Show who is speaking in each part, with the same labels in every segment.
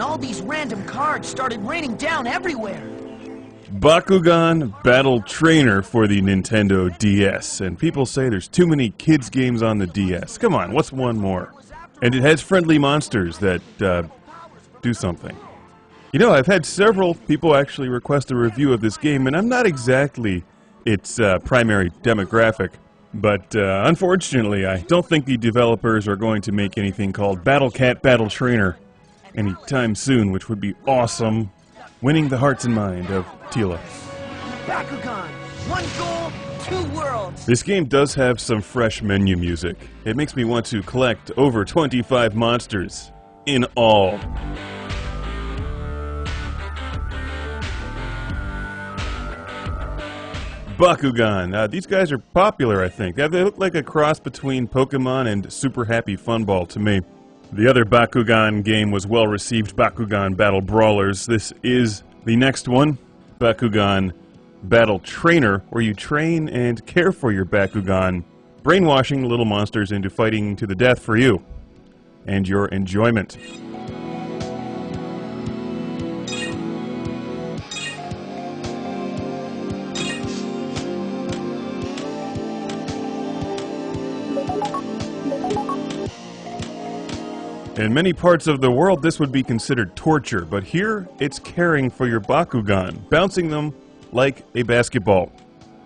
Speaker 1: all these random cards started raining down everywhere.
Speaker 2: Bakugan Battle Trainer for the Nintendo DS, and people say there's too many kids games on the DS. Come on, what's one more? And it has friendly monsters that do something. You know, I've had several people actually request a review of this game, and I'm not exactly its primary demographic. But unfortunately, I don't think the developers are going to make anything called Battle Cat Battle Trainer anytime soon, which would be awesome, winning the hearts and mind of Tila.
Speaker 1: Bakugan, one goal, two worlds.
Speaker 2: This game does have some fresh menu music. It makes me want to collect over 25 monsters in all. Bakugan. These guys are popular, I think. They look like a cross between Pokemon and Super Happy Funball to me. The other Bakugan game was well received, Bakugan Battle Brawlers. This is the next one, Bakugan Battle Trainer, where you train and care for your Bakugan, brainwashing the little monsters into fighting to the death for you and your enjoyment. In many parts of the world, this would be considered torture, but here, it's caring for your Bakugan, bouncing them like a basketball.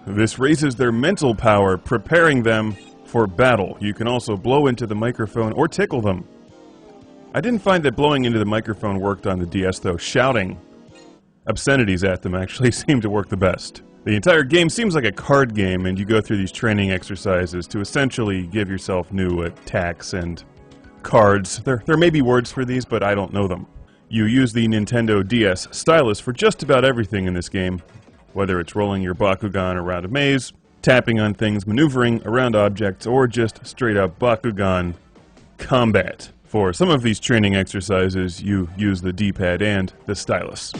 Speaker 2: This raises their mental power, preparing them for battle. You can also blow into the microphone or tickle them. I didn't find that blowing into the microphone worked on the DS, though. Shouting obscenities at them actually seemed to work the best. The entire game seems like a card game, and you go through these training exercises to essentially give yourself new attacks and cards. There may be words for these, but I don't know them. You use the Nintendo DS stylus for just about everything in this game, whether it's rolling your Bakugan around a maze, tapping on things, maneuvering around objects, or just straight up Bakugan combat. For some of these training exercises, you use the D-pad and the stylus.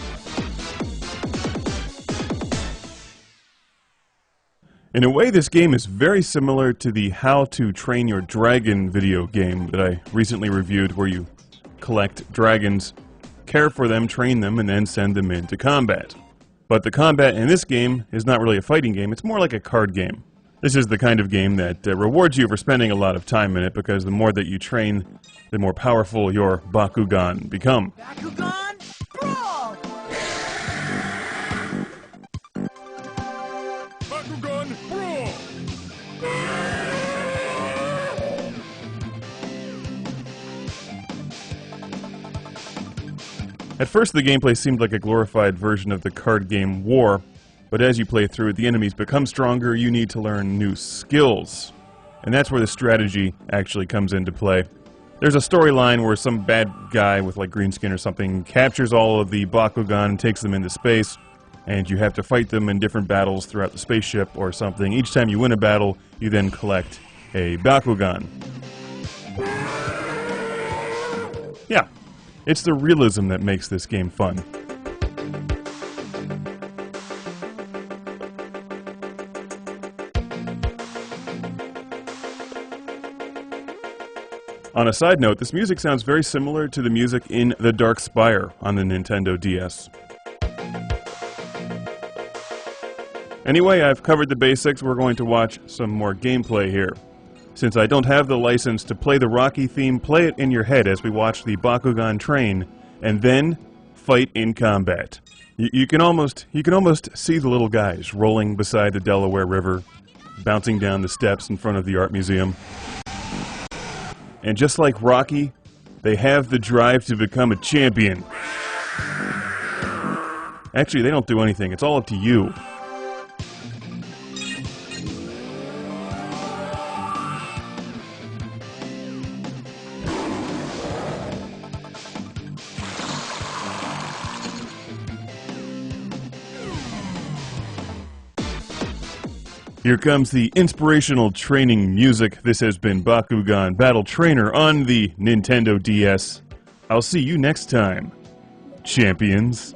Speaker 2: In a way, this game is very similar to the How to Train Your Dragon video game that I recently reviewed, where you collect dragons, care for them, train them, and then send them into combat. But the combat in this game is not really a fighting game, it's more like a card game. This is the kind of game that rewards you for spending a lot of time in it, because the more that you train, the more powerful your Bakugan become.
Speaker 1: Bakugan, brawl!
Speaker 3: Bakugan Brawl!
Speaker 2: At first, the gameplay seemed like a glorified version of the card game War, but as you play through it, the enemies become stronger, you need to learn new skills. And that's where the strategy actually comes into play. There's a storyline where some bad guy with like green skin or something captures all of the Bakugan and takes them into space, and you have to fight them in different battles throughout the spaceship or something. Each time you win a battle, you then collect a Bakugan. Yeah, it's the realism that makes this game fun. On a side note, this music sounds very similar to the music in The Dark Spire on the Nintendo DS. Anyway, I've covered the basics. We're going to watch some more gameplay here. Since I don't have the license to play the Rocky theme, play it in your head as we watch the Bakugan train, and then fight in combat. You can almost see the little guys rolling beside the Delaware River, bouncing down the steps in front of the art museum. And just like Rocky, they have the drive to become a champion. Actually, they don't do anything. It's all up to you. Here comes the inspirational training music. This has been Bakugan Battle Trainer on the Nintendo DS. I'll see you next time, champions.